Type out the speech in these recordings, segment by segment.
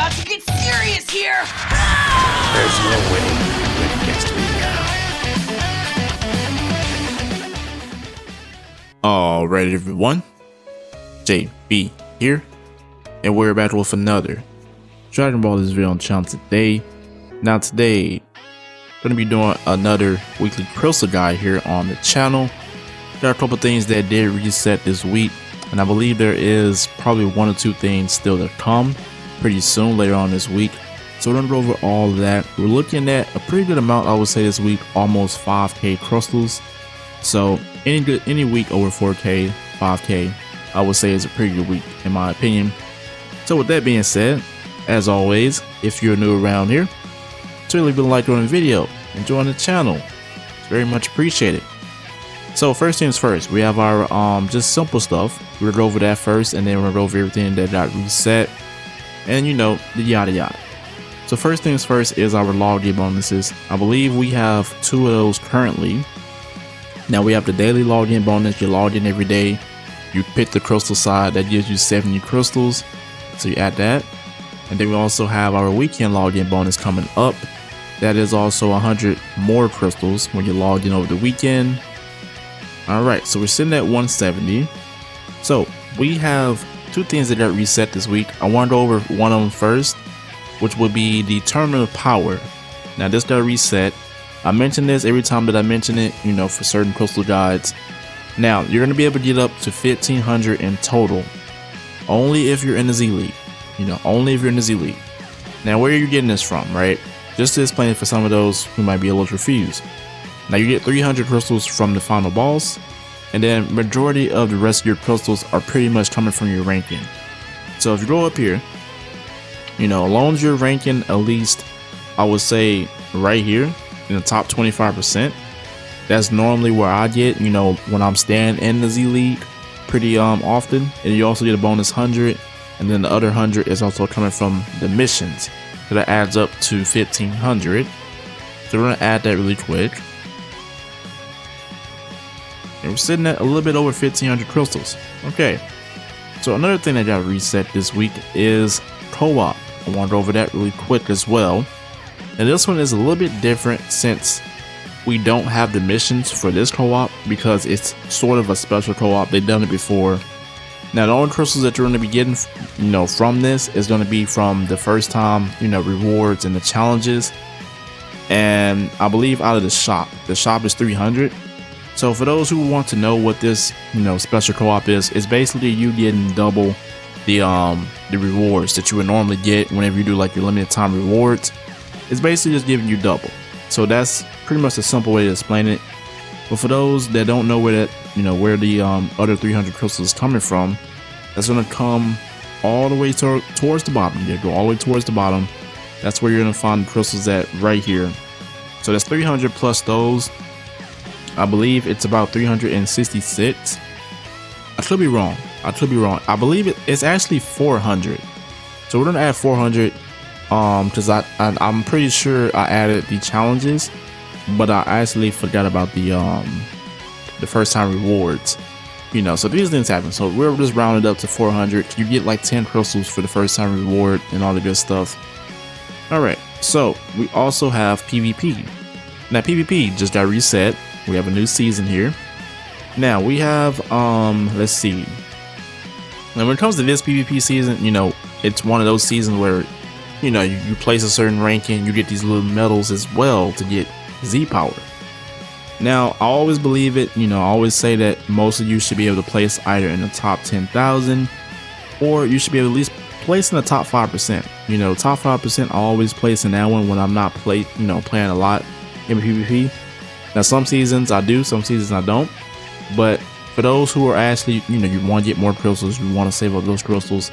about to get serious here! There's no winning when it gets to me now. Alright everyone, JB here, and we're back with another Dragon Ball Z video on the channel today. Now today, going to be doing another weekly crystal guide here on the channel. There are a couple things that did reset this week, and I believe there is probably one or two things still to come pretty soon later on this week. So we're going to go over all of that. We're looking at a pretty good amount, I would say, this week, almost 5k crystals. So any week over 4k, 5k, I would say is a pretty good week in my opinion. So with that being said, as always, if you're new around here, certainly leave a like on the video and join the channel. It's very much appreciated. So first things first, we have our just simple stuff. We're gonna go over that first, and then we're gonna go over everything that got reset, and you know, the yada yada. So first things first is our login bonuses. I believe we have 2 of those currently. Now we have the daily login bonus. You log in every day, you pick the crystal side, that gives you 70 crystals, so you add that. And then we also have our weekend login bonus coming up. That is also 100 more crystals when you log in over the weekend. Alright, so we're sitting at 170. So we have 2 things that got reset this week. I want to go over one of them first, which would be the Termin of Power. Now this got reset. I mention this every time that I mention it, you know, for certain crystal guides. Now you're going to be able to get up to 1500 in total, only if you're in the Z League. You know, only if you're in the Z League. Now where are you getting this from, right? Just to explain it for some of those who might be a little confused. Now you get 300 crystals from the final boss, and then majority of the rest of your crystals are pretty much coming from your ranking. So if you go up here, you know, as long as you're ranking at least, I would say right here in the top 25%, that's normally where I get, you know, when I'm staying in the Z League pretty often. And you also get a bonus 100, and then the other 100 is also coming from the missions, so that adds up to 1500. So we're gonna add that really quick. And we're sitting at a little bit over 1500 crystals. Okay, so another thing that got reset this week is co-op. I want to go over that really quick as well. And this one is a little bit different since we don't have the missions for this co-op, because it's sort of a special co-op. They've done it before. Now the only crystals that you're going to be getting, you know, from this is going to be from the first time, you know, rewards and the challenges. And I believe out of the shop is 300. So for those who want to know what this, you know, special co-op is, it's basically you getting double the rewards that you would normally get whenever you do like your limited time rewards. It's basically just giving you double. So that's pretty much a simple way to explain it. But for those that don't know where that, you know, where the other 300 crystals is coming from, that's gonna come all the way towards the bottom. You go all the way towards the bottom. That's where you're gonna find the crystals at, right here. So that's 300 plus those. I believe it's about 366. I could be wrong. I believe it's actually 400. So we're gonna add 400 because I'm pretty sure I added the challenges, but I actually forgot about the first time rewards. You know, so these things happen. So we're just rounded up to 400. You get like 10 crystals for the first time reward and all the good stuff. All right, so we also have PvP. Now PvP just got reset. We have a new season here. Now we have let's see. Now when it comes to this PvP season, you know, it's one of those seasons where, you know, you place a certain ranking, you get these little medals as well to get Z power. Now I always believe it, you know, I always say that most of you should be able to place either in the top 10,000, or you should be able to at least place in the top 5%. You know, top 5%, I always place in that one when I'm not playing a lot in PvP. Now some seasons I do, some seasons I don't. But for those who are actually, you know, you want to get more crystals, you want to save up those crystals,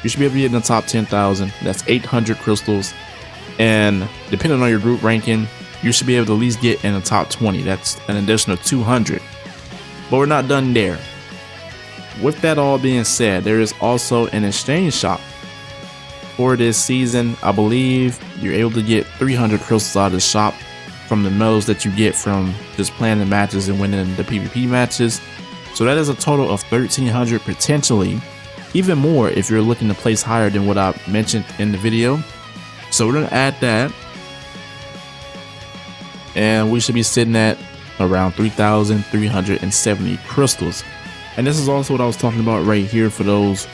you should be able to get in the top 10,000. That's 800 crystals. And depending on your group ranking, you should be able to at least get in the top 20. That's an additional 200. But we're not done there. With that all being said, there is also an exchange shop. For this season, I believe you're able to get 300 crystals out of the shop from the medals that you get from just playing the matches and winning the PvP matches. So that is a total of 1300 potentially even more if you're looking to place higher than what I mentioned in the video. So we're gonna add that, and we should be sitting at around 3,370 crystals. And this is also what I was talking about right here for those,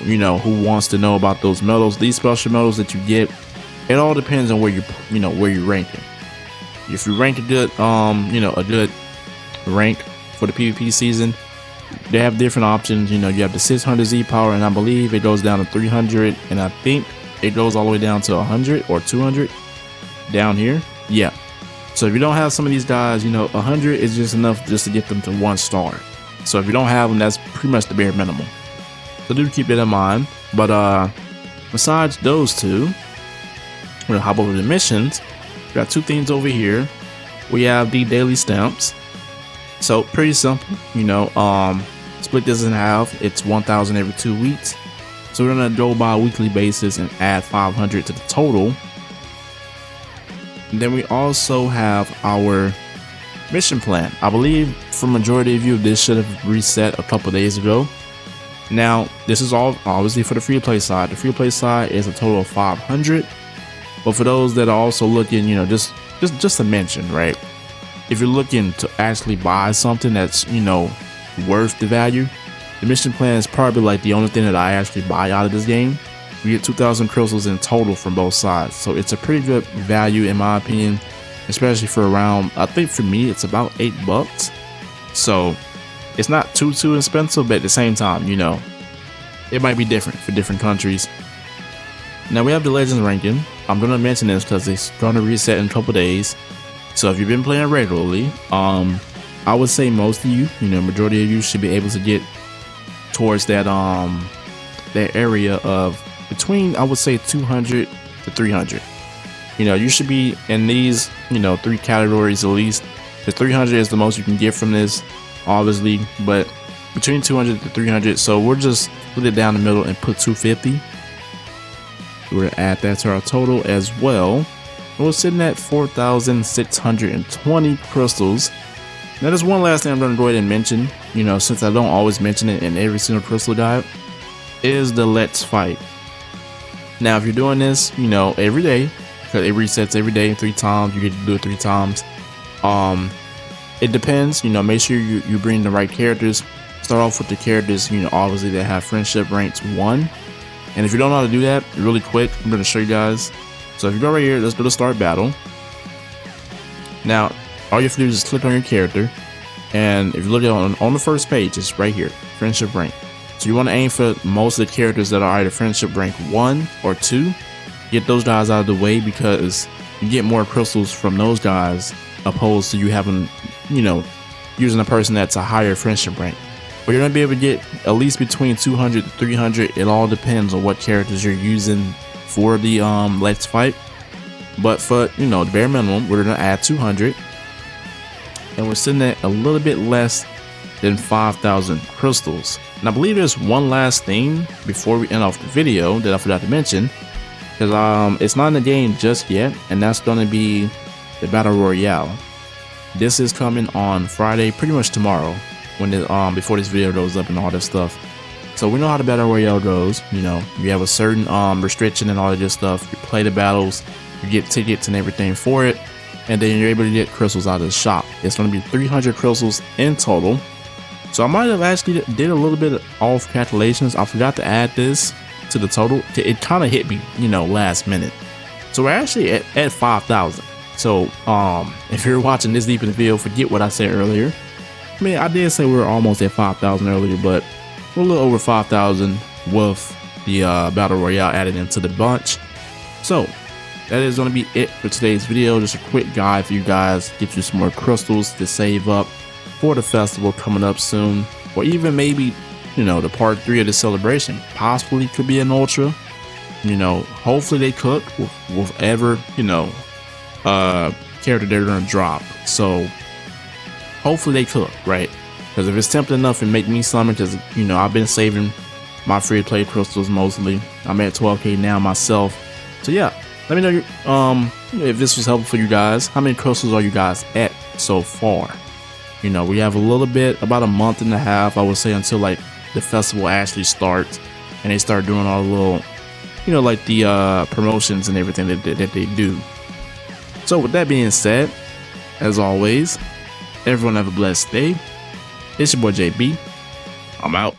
you know, who wants to know about those medals. These special medals that you get, it all depends on where where you're ranking. If you rank a good a good rank for the PvP season, they have different options. You know, you have the 600 Z power, and I believe it goes down to 300, and I think it goes all the way down to 100 or 200 down here. Yeah. So if you don't have some of these guys, you know, 100 is just enough just to get them to 1 star. So if you don't have them, that's pretty much the bare minimum. So do keep that in mind. But besides those two, we're gonna hop over to the missions. We got 2 things over here. We have the daily stamps. So pretty simple, you know. Split this in half. It's 1,000 every 2 weeks. So we're gonna go by a weekly basis and add 500 to the total. And then we also have our mission plan. I believe for majority of you, this should have reset a couple days ago. Now, this is all obviously for the free to play side. The free to play side is a total of 500. But for those that are also looking, you know, just to mention, right? If you're looking to actually buy something that's, you know, worth the value, the mission plan is probably like the only thing that I actually buy out of this game. We get 2,000 crystals in total from both sides. So it's a pretty good value in my opinion, especially for around, I think for me, it's about $8. So it's not too expensive, but at the same time, you know, it might be different for different countries. Now we have the Legends ranking. I'm going to mention this because it's going to reset in a couple days. So if you've been playing regularly, I would say most of you, you know, majority of you should be able to get towards that that area of between, I would say, 200 to 300. You know, you should be in these, you know, 3 categories at least. The 300 is the most you can get from this, obviously, but between 200 to 300. So we'll just split it down the middle and put 250. We're gonna add that to our total as well. We're sitting at 4,620 crystals. Now there's one last thing I'm gonna go ahead and mention, you know, since I don't always mention it in every single crystal guide, is the Let's Fight. Now if you're doing this, you know, every day, because it resets every day 3 times, you get to do it 3 times. It depends, you know, make sure you bring the right characters. Start off with the characters, you know, obviously they have friendship ranks 1. And if you don't know how to do that, really quick, I'm going to show you guys. So if you go right here, let's go to start battle. Now, all you have to do is just click on your character. And if you look at on the first page, it's right here, friendship rank. So you want to aim for most of the characters that are either friendship rank 1 or 2. Get those guys out of the way because you get more crystals from those guys opposed to you having, you know, using a person that's a higher friendship rank. But you're gonna be able to get at least between 200 to 300. It all depends on what characters you're using for the Let's Fight. But for, you know, the bare minimum, we're gonna add 200, and we're sitting at a little bit less than 5,000 crystals. And I believe there's one last thing before we end off the video that I forgot to mention, because it's not in the game just yet, and that's gonna be the Battle Royale. This is coming on Friday, pretty much tomorrow, when the, before this video goes up and all that stuff. So we know how the Battle Royale goes. You know, you have a certain restriction and all of this stuff. You play the battles, you get tickets and everything for it, and then you're able to get crystals out of the shop. It's going to be 300 crystals in total. So I might have actually did a little bit off calculations. I forgot to add this to the total. It kind of hit me, you know, last minute. So we're actually at 5,000. So if you're watching this deep in the video, forget what I said earlier. I mean, I did say we were almost at 5,000 earlier, but we're a little over 5,000 with the Battle Royale added into the bunch. So that is going to be it for today's video. Just a quick guide for you guys, get you some more crystals to save up for the festival coming up soon, or even maybe, you know, the part 3 of the celebration possibly could be an ultra. You know, hopefully they cook with whatever, you know, character they're gonna drop. So hopefully they cook, right? Because if it's tempting enough and make me summon, because, you know, I've been saving my free to play crystals mostly. I'm at 12k now myself. So yeah, let me know if this was helpful for you guys. How many crystals are you guys at so far? You know, we have a little bit, about a month and a half, I would say, until like the festival actually starts and they start doing all the little, you know, like the promotions and everything that they do. So with that being said, as always, everyone have a blessed day. It's your boy JB. I'm out.